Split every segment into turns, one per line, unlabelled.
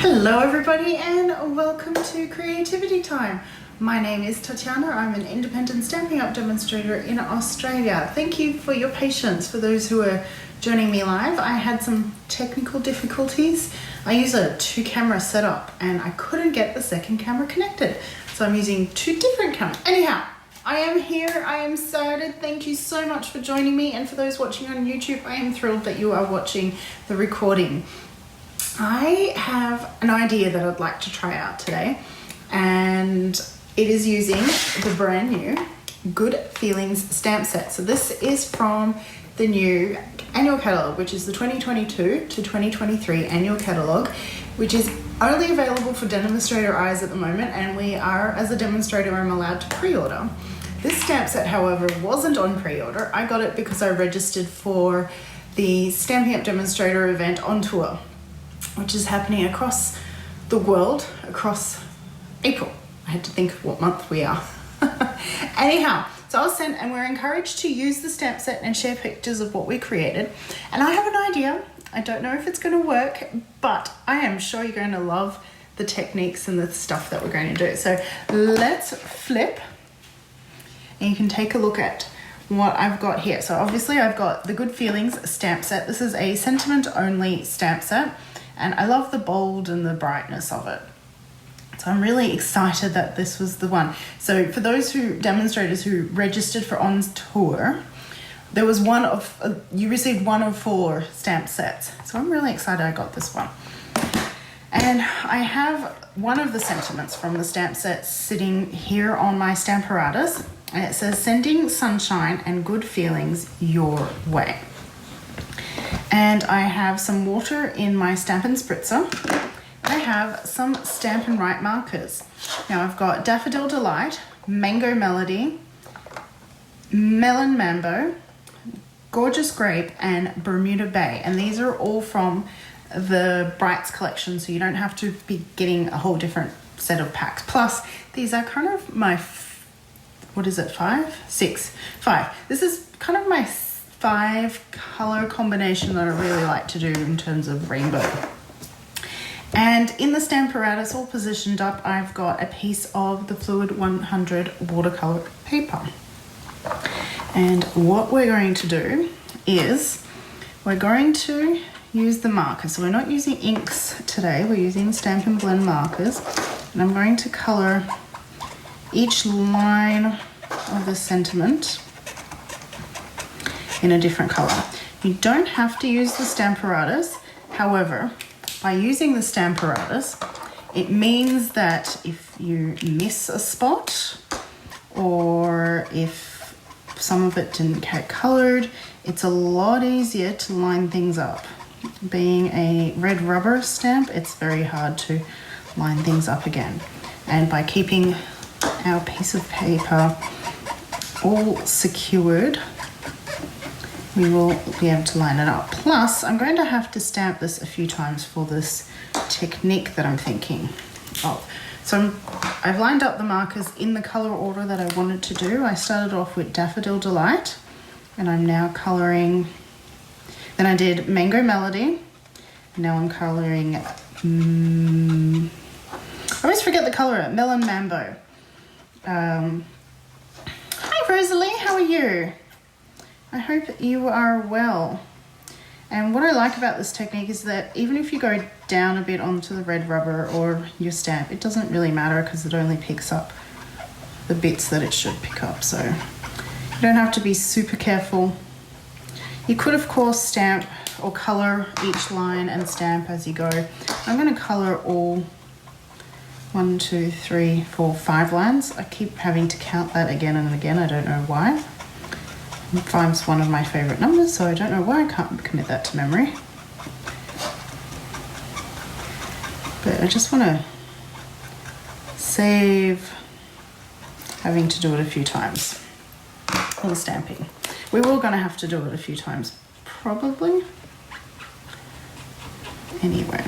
Hello everybody and welcome to Creativity Time. My name is Tatiana. I'm an Independent Stampin' Up demonstrator in Australia. Thank you for your patience for those who are joining me live. I had some technical difficulties. I use a 2-camera setup and I couldn't get the second camera connected. So I'm using 2 different cameras. Anyhow, I am here. I am excited. Thank you so much for joining me. And for those watching on YouTube, I am thrilled that you are watching the recording. I have an idea that I'd like to try out today, and it is using the brand new Good Feelings stamp set. So this is from the new annual catalogue, which is the 2022 to 2023 annual catalogue, which is only available for demonstrator eyes at the moment, and we are, as a demonstrator, I'm allowed to pre-order. This stamp set, however, wasn't on pre-order. I got it because I registered for the Stampin' Up demonstrator event on tour, which is happening across the world, across April. I had to think of what month we are. Anyhow, so I was sent, and we're encouraged to use the stamp set and share pictures of what we created. And I have an idea. I don't know if it's going to work, but I am sure you're going to love the techniques and the stuff that we're going to do. So let's flip, and you can take a look at what I've got here. So obviously I've got the Good Feelings stamp set. This is a sentiment only stamp set. And I love the bold and the brightness of it. So I'm really excited that this was the one. So for those demonstrators who registered for On Tour, there was you received one of 4 stamp sets. So I'm really excited I got this one. And I have one of the sentiments from the stamp set sitting here on my Stamparatus. And it says, "Sending sunshine and good feelings your way." And I have some water in my Stampin' Spritzer. I have some Stampin' Right markers. Now I've got Daffodil Delight, Mango Melody, Melon Mambo, Gorgeous Grape, and Bermuda Bay. And these are all from the Brights collection, so you don't have to be getting a whole different set of packs. Plus, these are kind of my, what is it, 5? 6? 5. This is kind of my 5 color combination that I really like to do in terms of rainbow. And in the Stamparatus, all positioned up, I've got a piece of the Fluid 100 watercolor paper. And what we're going to do is we're going to use the markers. So we're not using inks today, we're using Stampin' Blend markers. And I'm going to color each line of the sentiment in a different color. You don't have to use the Stamparatus. However, by using the Stamparatus, it means that if you miss a spot, or if some of it didn't get colored, it's a lot easier to line things up. Being a red rubber stamp, it's very hard to line things up again. And by keeping our piece of paper all secured, we will be able to line it up. Plus, I'm going to have to stamp this a few times for this technique that I'm thinking of. So I've lined up the markers in the color order that I wanted to do. I started off with Daffodil Delight, and I'm now coloring, then I did Mango Melody. Now I'm coloring, I always forget the color, Melon Mambo. Hi Rosalie, how are you? I hope you are well. And what I like about this technique is that even if you go down a bit onto the red rubber or your stamp, it doesn't really matter because it only picks up the bits that it should pick up. So you don't have to be super careful. You could, of course, stamp or color each line and stamp as you go. I'm going to color all 1, 2, 3, 4, 5 lines. I keep having to count that again and again. I don't know why. 5's one of my favorite numbers, so I don't know why I can't commit that to memory. But I just want to save having to do it a few times. All the stamping. We were going to have to do it a few times, probably. Anyway.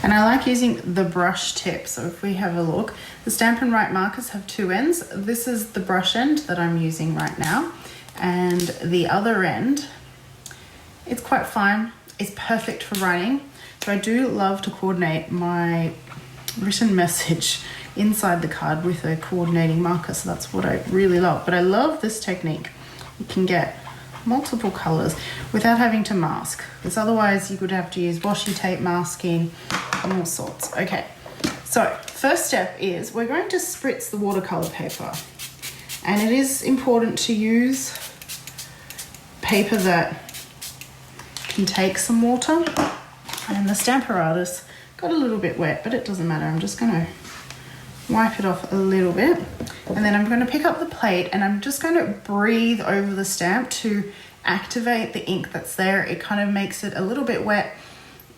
And I like using the brush tip. So if we have a look, the Stampin' Right markers have 2 ends. This is the brush end that I'm using right now. And the other end, it's quite fine. It's perfect for writing. So I do love to coordinate my written message inside the card with a coordinating marker, so that's what I really love. But I love this technique. You can get multiple colors without having to mask, because otherwise you would have to use washi tape masking and all sorts. Okay, so first step is we're going to spritz the watercolor paper, and it is important to use paper that can take some water. And the Stamparatus got a little bit wet, but it doesn't matter. I'm just going to wipe it off a little bit, and then I'm going to pick up the plate and I'm just going to breathe over the stamp to activate the ink that's there. It kind of makes it a little bit wet,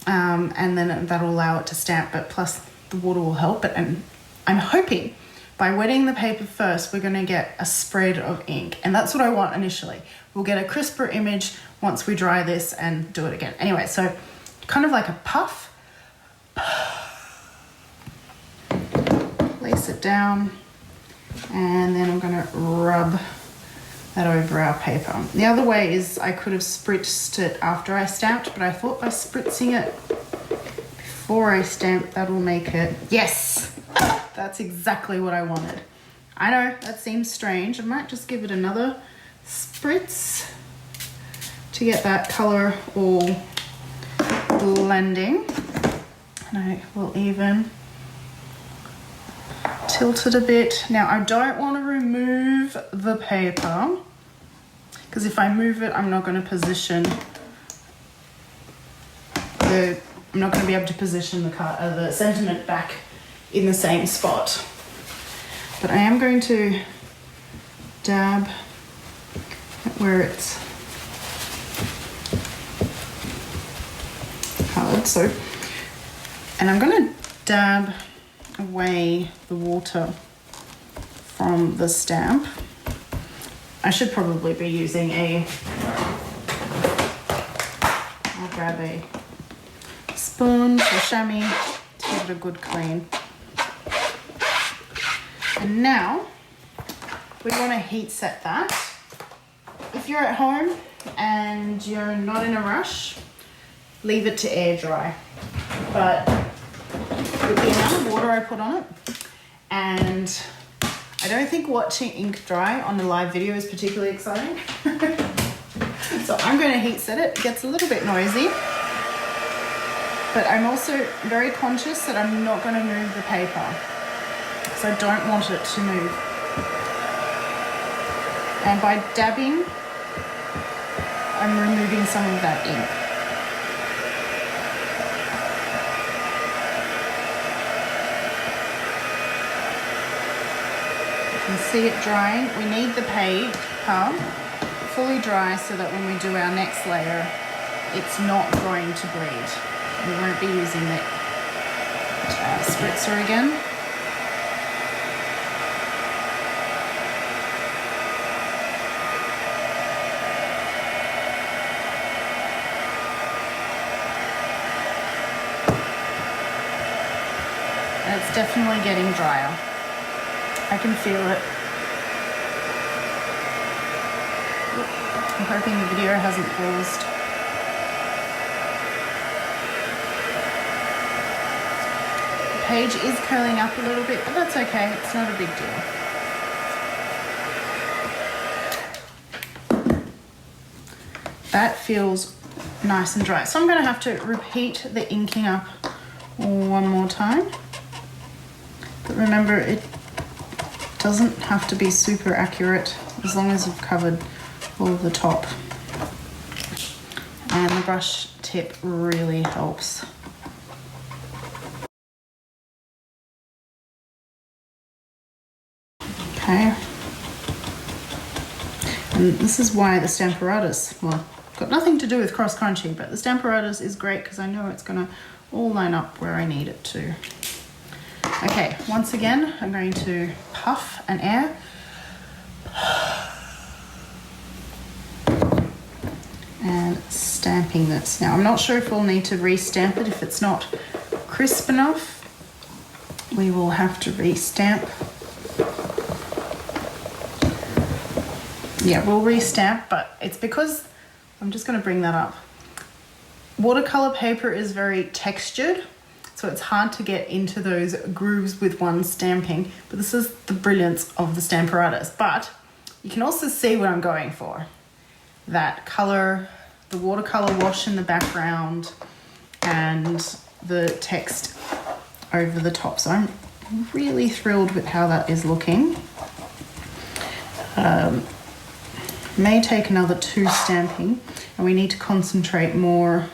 and then that'll allow it to stamp, but plus the water will help it. And I'm hoping by wetting the paper first, we're going to get a spread of ink, and that's what I want initially. We'll get a crisper image once we dry this and do it again. Anyway, so kind of like a puff. Place it down, and then I'm going to rub that over our paper. The other way is I could have spritzed it after I stamped, but I thought by spritzing it before I stamped, that'll make it... Yes! That's exactly what I wanted. I know, that seems strange. I might just give it another spritz to get that colour all blending. And I will even tilt it a bit. Now I don't want to remove the paper, because if I move it, I'm not going to position I'm not going to be able to position the sentiment back in the same spot. But I am going to dab where it's coloured. So, and I'm going to dab away the water from the stamp. I should probably be using I'll grab a spoon or chamois to give it a good clean. And now we want to heat set that. If you're at home and you're not in a rush, leave it to air dry. But with the amount of water I put on it, and I don't think watching ink dry on a live video is particularly exciting. So I'm going to heat set it. It gets a little bit noisy, but I'm also very conscious that I'm not going to move the paper, because I don't want it to move. And by dabbing, I'm removing some of that ink. You can see it drying. We need the paper fully dry so that when we do our next layer, it's not going to bleed. We won't be using the spritzer again. And it's definitely getting drier. I can feel it. I'm hoping the video hasn't paused. The page is curling up a little bit, but that's okay. It's not a big deal. That feels nice and dry. So I'm going to have to repeat the inking up one more time. But remember, it doesn't have to be super accurate as long as you've covered all of the top. And the brush tip really helps. Okay. And this is why the Stamparatus, well, got nothing to do with cross crunchy, but the Stamparatus is great because I know it's going to all line up where I need it to. Okay, once again, I'm going to puff and air. And stamping this. Now, I'm not sure if we'll need to re-stamp it. If it's not crisp enough, we will have to re-stamp. Yeah, we'll re-stamp, but it's because, I'm just going to bring that up. Watercolor paper is very textured, so it's hard to get into those grooves with one stamping, but this is the brilliance of the Stamparatus. But you can also see what I'm going for. That color, the watercolor wash in the background, and the text over the top. So I'm really thrilled with how that is looking. May take another 2 stamping, and we need to concentrate more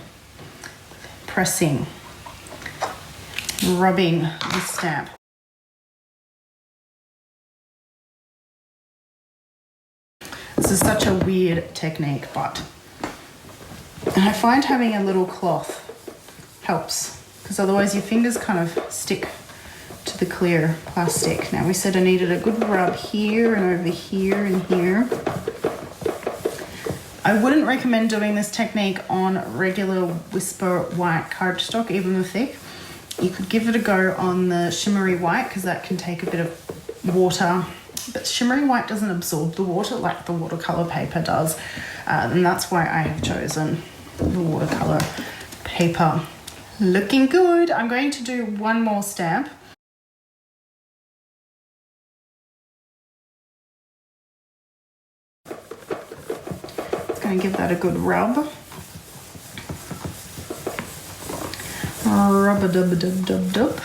pressing, rubbing the stamp. This is such a weird technique, but I find having a little cloth helps, because otherwise your fingers kind of stick to the clear plastic. Now we said I needed a good rub here and over here and here. I wouldn't recommend doing this technique on regular Whisper white cardstock, even the thick. You could give it a go on the shimmery white, because that can take a bit of water, but shimmery white doesn't absorb the water like the watercolor paper does, and that's why I have chosen the watercolor paper. Looking good. I'm going to do one more stamp. Going to give that a good rub. Rub-a-dub-a-dub-dub-dub.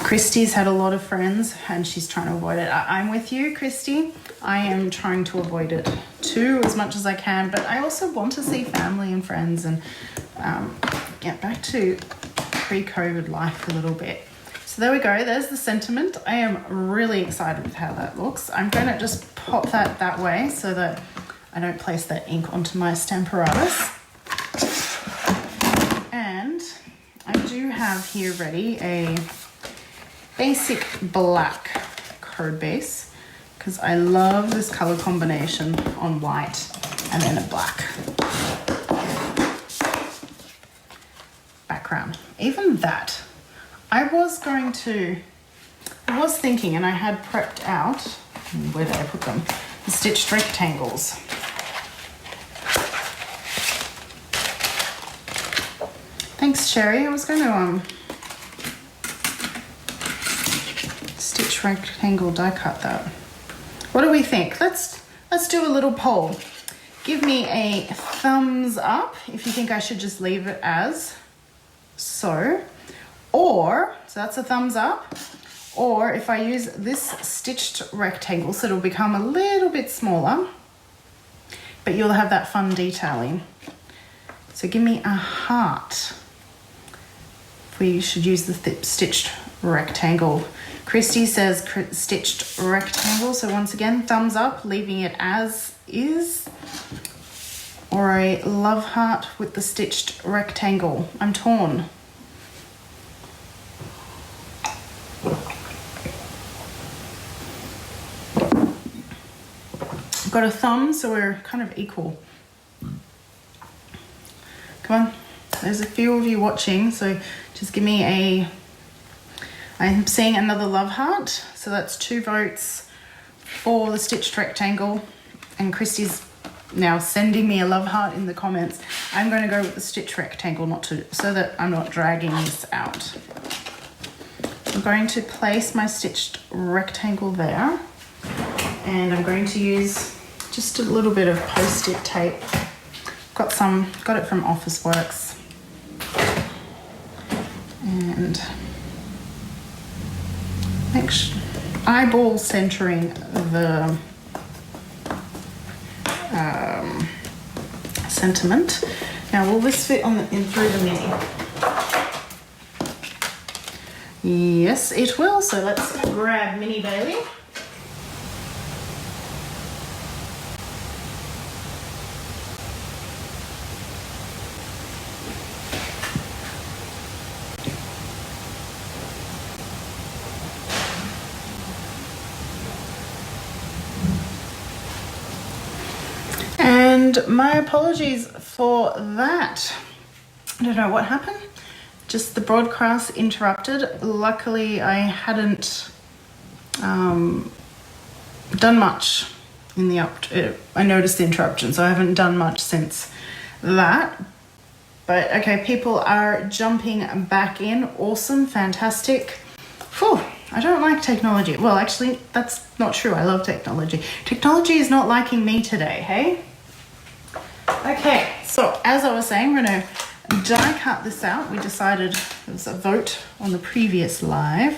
Christy's had a lot of friends and she's trying to avoid it. I'm with you, Christy. I am trying to avoid it too as much as I can, but I also want to see family and friends and get back to pre-COVID life a little bit. So there we go, there's the sentiment. I am really excited with how that looks. I'm going to just pop that way so that I don't place that ink onto my Stamparatus. And I do have here ready a basic black code base, because I love this color combination on white and then a black background. Even that, I was thinking, and I had prepped out, where did I put them? The stitched rectangles. Thanks, Sherry. I was going to stitch rectangle die cut that. What do we think? Let's do a little poll. Give me a thumbs up if you think I should just leave it as so, or, so that's a thumbs up, or if I use this stitched rectangle so it'll become a little bit smaller, but you'll have that fun detailing. So give me a heart. We should use the stitched rectangle. Christy says stitched rectangle, so once again, thumbs up, leaving it as is, or a love heart with the stitched rectangle. I'm torn. I've got a thumb, so we're kind of equal. Come on, there's a few of you watching, so just give me a, I'm seeing another love heart, so that's 2 votes for the stitched rectangle, and Christy's now sending me a love heart in the comments. I'm going to go with the stitched rectangle, so that I'm not dragging this out. I'm going to place my stitched rectangle there, and I'm going to use just a little bit of post-it tape. Got it from Officeworks, and make sure eyeball centering the sentiment. Now, will this fit in through the mini? Yes, it will. So let's grab Mini Bailey. And my apologies for that. I don't know what happened. Just the broadcast interrupted. Luckily, I hadn't done much in the I noticed the interruption, so I haven't done much since that. But okay, people are jumping back in. Awesome, fantastic. Whew, I don't like technology. Well, actually, that's not true. I love technology. Technology is not liking me today, hey? Okay, so as I was saying, we're gonna die cut this out. We decided there was a vote on the previous live.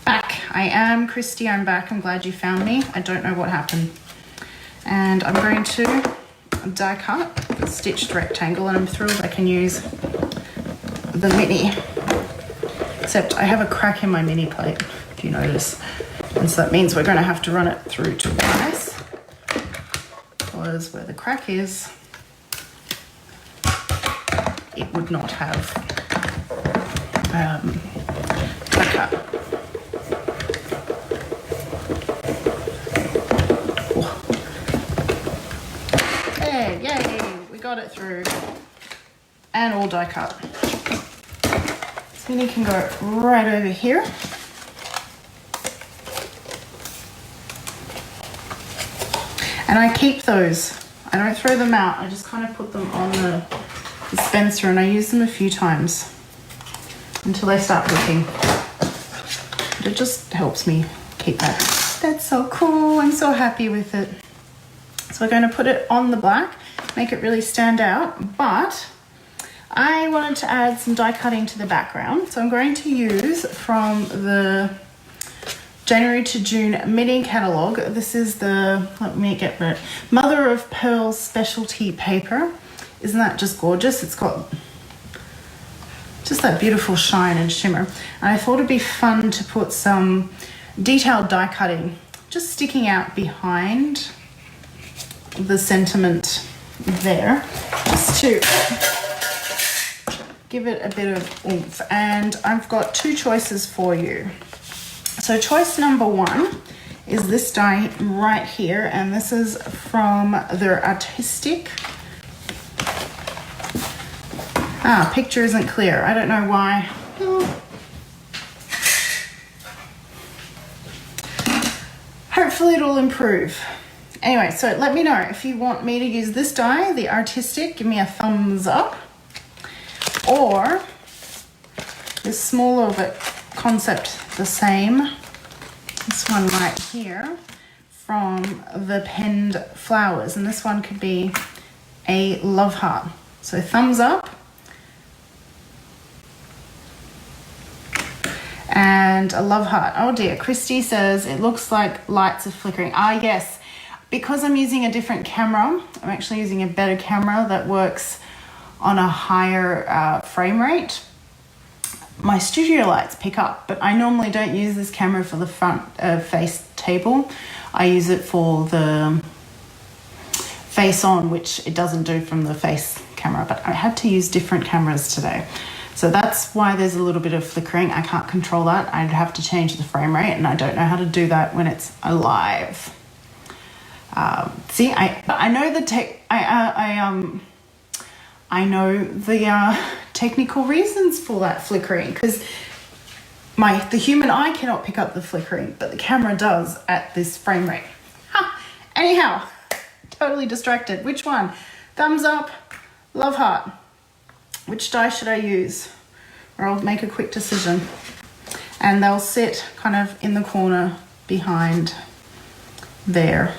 Back, I am Christy, I'm back. I'm glad you found me. I don't know what happened. And I'm going to die cut the stitched rectangle, and I'm thrilled I can use the mini. Except I have a crack in my mini plate, if you notice. And so that means we're going to have to run it through twice, because where the crack is, it would not have die cut. Yay, we got it through. And all die cut. This mini can go right over here. And I keep those. I don't throw them out. I just kind of put them on the dispenser, and I use them a few times until they start looking. But it just helps me keep that. That's so cool. I'm so happy with it. So we're going to put it on the black, make it really stand out, but I wanted to add some die cutting to the background. So I'm going to use from the January to June mini catalogue. This is the, let me get rid, Mother of Pearl specialty paper. Isn't that just gorgeous? It's got just that beautiful shine and shimmer. And I thought it'd be fun to put some detailed die cutting just sticking out behind the sentiment there, just to give it a bit of oomph. And I've got two choices for you. So choice number one is this die right here, and this is from their artistic. Picture isn't clear. I don't know why. Hopefully it'll improve. Anyway, so let me know if you want me to use this die, the artistic, give me a thumbs up. Or this smaller but concept the same, this one right here from the Penned Flowers. And this one could be a love heart. So thumbs up. And a love heart. Oh dear, Christy says it looks like lights are flickering. Yes. Because I'm using a different camera, I'm actually using a better camera that works on a higher frame rate. My studio lights pick up, but I normally don't use this camera for the front face table. I use it for the face on, which it doesn't do from the face camera, but I had to use different cameras today. So that's why there's a little bit of flickering. I can't control that. I'd have to change the frame rate, and I don't know how to do that when it's alive. See, I know the I know the technical reasons for that flickering, because the human eye cannot pick up the flickering, but the camera does at this frame rate. Anyhow, totally distracted. Which one? Thumbs up, love heart. Which die should I use? Or I'll make a quick decision. And they'll sit kind of in the corner behind there.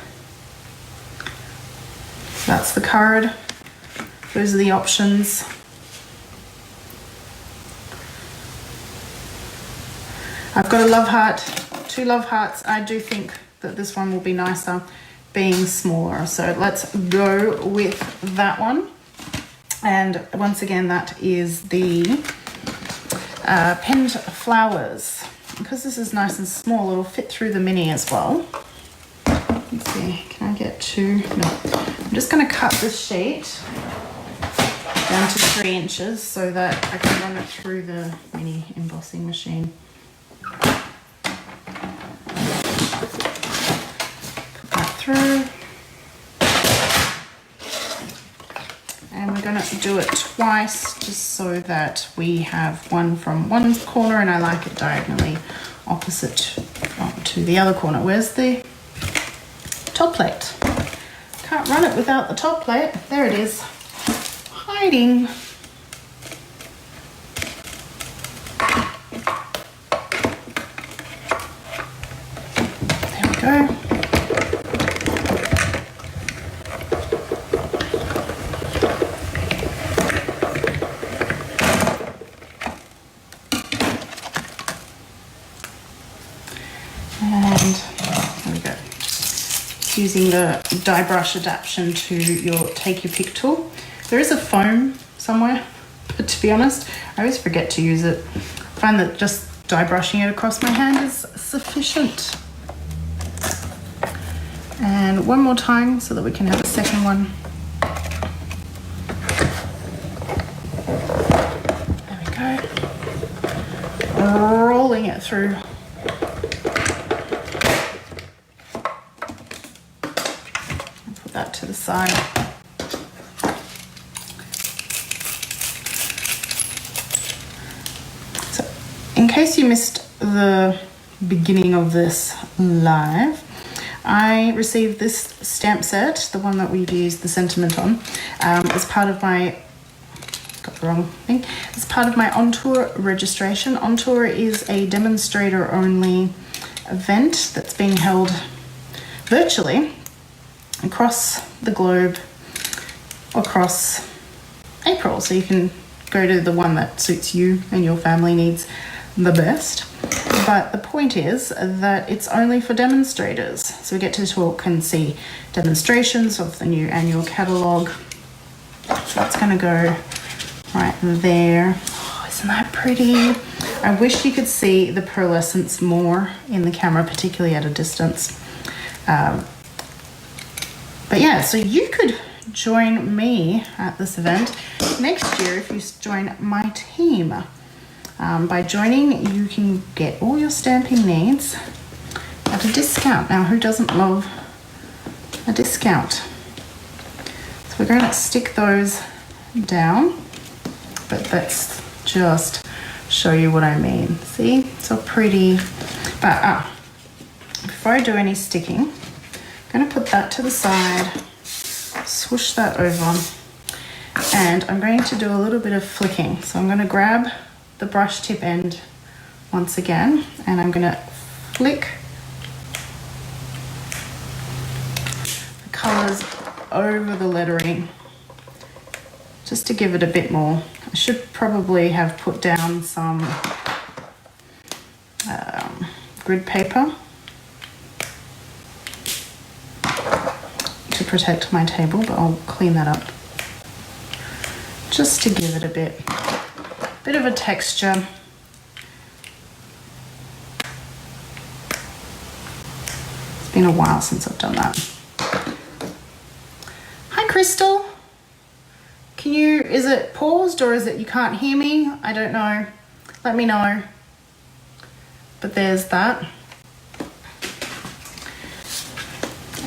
That's the card. Those are the options. I've got a love heart, two love hearts. I do think that this one will be nicer being smaller. So let's go with that one. And once again, that is the Penned Flowers. Because this is nice and small, it'll fit through the mini as well. Let's see, can I get two? No. I'm just going to cut this sheet down to 3 inches so that I can run it through the mini embossing machine. Put that through. And we're going to do it twice just so that we have one from one corner, and I like it diagonally opposite to the other corner. Where's the top plate? can't run it without the top plate. There it is, hiding. There we go. And there we go. Using the die brush adaptation to your take your pick tool. There is a foam somewhere, but to be honest, I always forget to use it. I find that just die brushing it across my hand is sufficient. And one more time so that we can have a second one. There we go. Rolling it through. Put that to the side. So, in case you missed the beginning of this live, I received this stamp set, the one that we've used the sentiment on, as part of my, got the wrong thing, as part of my On Tour registration. On Tour is a demonstrator only event that's being held virtually across the globe across April. So you can go to the one that suits you and your family needs the best. But the point is that it's only for demonstrators. So we get to talk and see demonstrations of the new annual catalogue. So that's going to go right there. Oh, isn't that pretty? I wish you could see the pearlescence more in the camera, particularly at a distance. But yeah, so you could join me at this event next year if you join my team. By joining, you can get all your stamping needs at a discount. Now, who doesn't love a discount? So we're going to stick those down, but let's just show you what I mean. See, so pretty. But before I do any sticking, I'm going to put that to the side, swoosh that over, and I'm going to do a little bit of flicking. So I'm going to grab the brush tip end once again, and I'm going to flick the colours over the lettering just to give it a bit more. I should probably have put down some grid paper to protect my table, but I'll clean that up just to give it a bit of a texture. It's been a while since I've done that. Hi Crystal, is it paused or is it you can't hear me? I don't know, let me know. But there's that.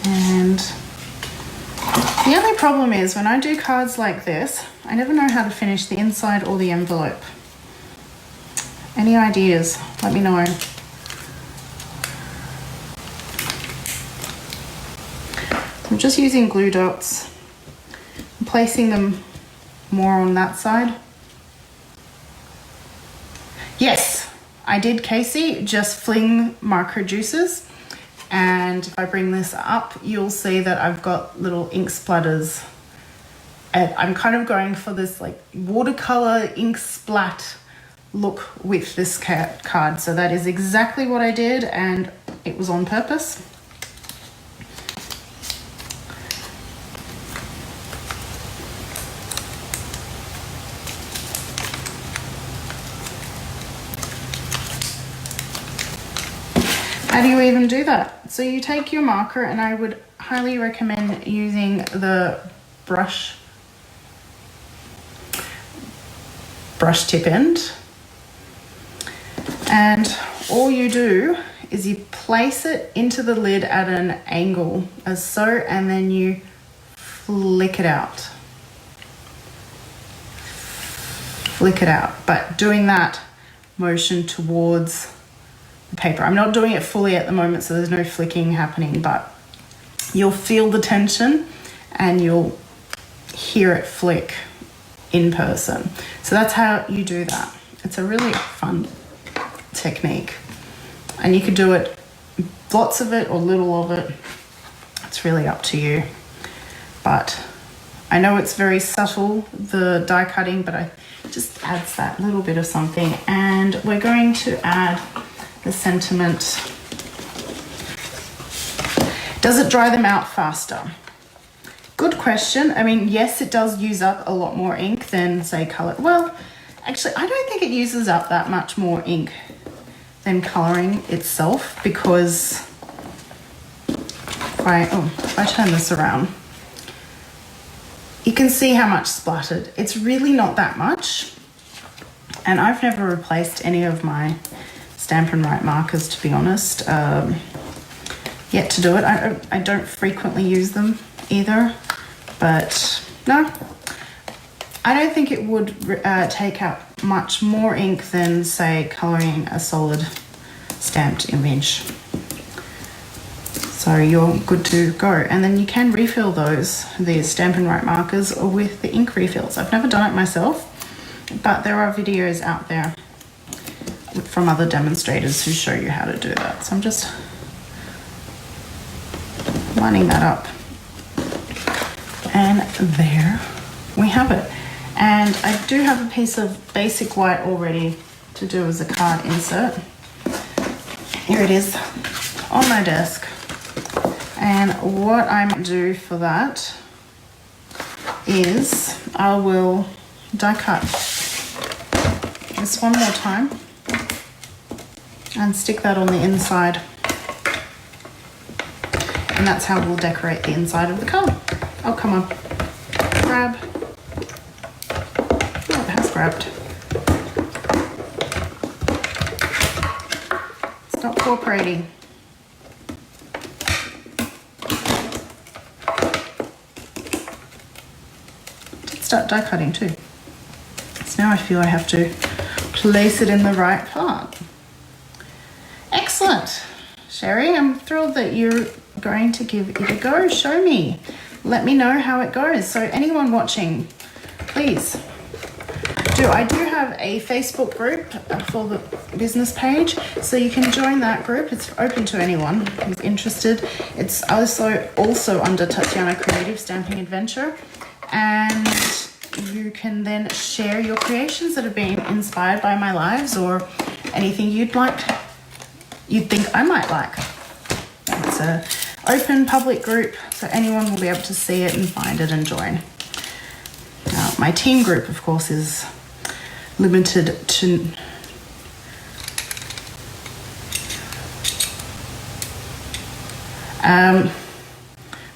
And the only problem is when I do cards like this, I never know how to finish the inside or the envelope. Any ideas? Let me know. I'm just using glue dots. I'm placing them more on that side. Yes, I did, Casey, just fling marker juices. And if I bring this up, you'll see that I've got little ink splatters. And I'm kind of going for this like watercolor ink splat look with this card. So that is exactly what I did, and it was on purpose. How do you even do that? So you take your marker, and I would highly recommend using the brush tip end, and all you do is you place it into the lid at an angle as so, and then you flick it out, but doing that motion towards the paper. I'm not doing it fully at the moment, so there's no flicking happening, but you'll feel the tension and you'll hear it flick in person. So that's how you do that. It's a really fun technique, and you could do it, lots of it or little of it. It's really up to you. But I know it's very subtle, the die cutting, but it just adds that little bit of something. And we're going to add the sentiment. Does it dry them out faster? Good question. I mean, yes, it does use up a lot more ink than, say, color. Well, actually, I don't think it uses up that much more ink than coloring itself, because if I turn this around, you can see how much splattered. It's really not that much. And I've never replaced any of my Stampin' Write markers, to be honest, yet to do it. I don't frequently use them either, but no, I don't think it would take out much more ink than, say, coloring a solid stamped image. So you're good to go. And then you can refill these Stampin' Write markers with the ink refills. I've never done it myself, but there are videos out there from other demonstrators who show you how to do that. So I'm just lining that up. And there we have it. And I do have a piece of basic white already to do as a card insert. Here it is on my desk. And what I'm going to do for that is I will die cut this one more time and stick that on the inside. And that's how we'll decorate the inside of the card. Oh, come on. Grab. Oh, it has grabbed. It's not cooperating. Start die cutting too. So now I feel I have to place it in the right part. Excellent. Sherry, I'm thrilled that you're going to give it a go. Show me. Let me know how it goes. So anyone watching, please do. I do have a Facebook group for the business page, so you can join that group. It's open to anyone who's interested. It's also under Tatiana Creative Stamping Adventure, and you can then share your creations that have been inspired by my lives, or anything you'd think I might like. It's a open public group, so anyone will be able to see it and find it and join. Now, my team group, of course, is limited to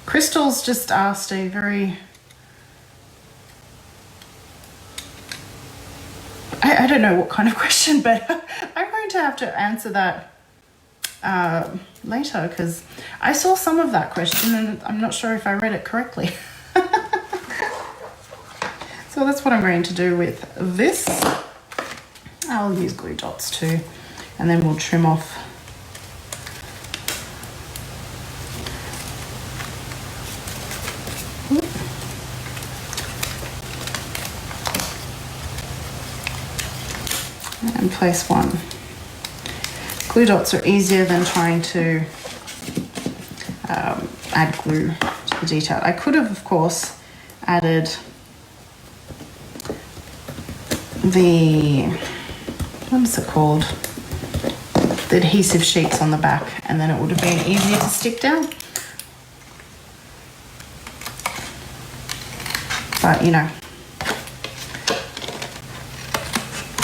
Crystal's just asked a very I don't know what kind of question, but I'm going to have to answer that later, because I saw some of that question and I'm not sure if I read it correctly. So that's what I'm going to do with this. I'll use glue dots too, and then we'll trim off and place one. Glue dots are easier than trying to add glue to the detail. I could have, of course, added the, what is it called? The adhesive sheets on the back, and then it would have been easier to stick down. But, you know,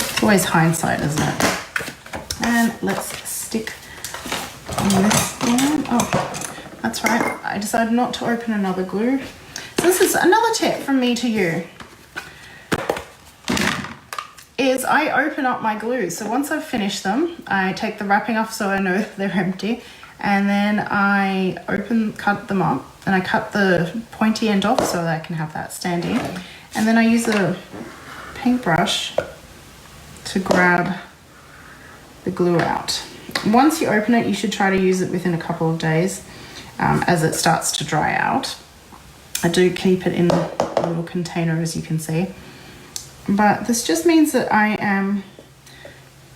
it's always hindsight, isn't it? And let's stick this down. Oh, that's right. I decided not to open another glue. So this is another tip from me to you. Is I open up my glue. So once I've finished them, I take the wrapping off so I know they're empty, and then I cut them up, and I cut the pointy end off so that I can have that standing, and then I use a paintbrush to grab the glue out. Once you open it, you should try to use it within a couple of days as it starts to dry out. I do keep it in a little container, as you can see. But this just means that I am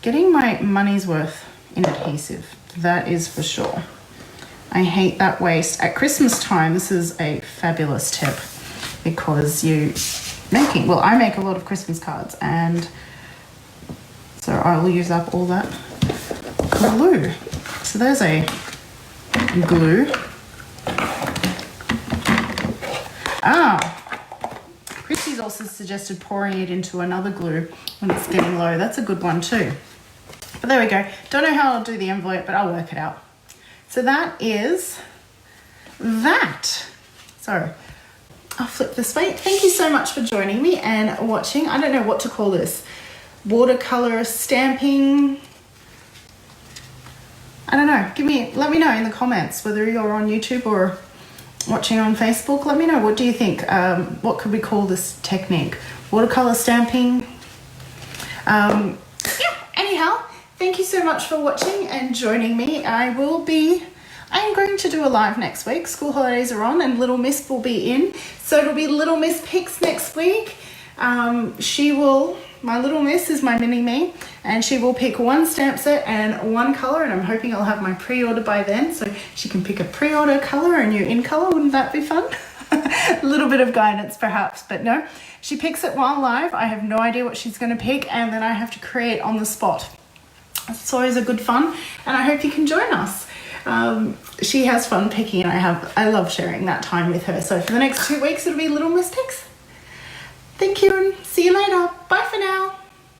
getting my money's worth in adhesive. That is for sure. I hate that waste. At Christmas time, this is a fabulous tip because I make a lot of Christmas cards, and so I will use up all that glue. So there's a glue. Chrissy's also suggested pouring it into another glue when it's getting low. That's a good one too. But there we go. Don't know how I'll do the envelope, but I'll work it out. So that is that. So I'll flip this way. Thank you so much for joining me and watching. I don't know what to call this. Watercolor stamping. I don't know. Let me know in the comments whether you're on YouTube or watching on Facebook. Let me know, what do you think? What could we call this technique? Watercolor stamping? Yeah, anyhow, thank you so much for watching and joining me. I'm going to do a live next week. School holidays are on and Little Miss will be in. So it'll be Little Miss Picks next week. My Little Miss is my mini me, and she will pick one stamp set and one color, and I'm hoping I'll have my pre-order by then, so she can pick a pre-order color and you in color. Wouldn't that be fun? A little bit of guidance perhaps, but no, she picks it while live. I have no idea what she's going to pick, and then I have to create on the spot. It's always a good fun, and I hope you can join us. She has fun picking, and I love sharing that time with her. So for the next 2 weeks, it'll be Little Miss Picks. Thank you and see you later. Bye for now.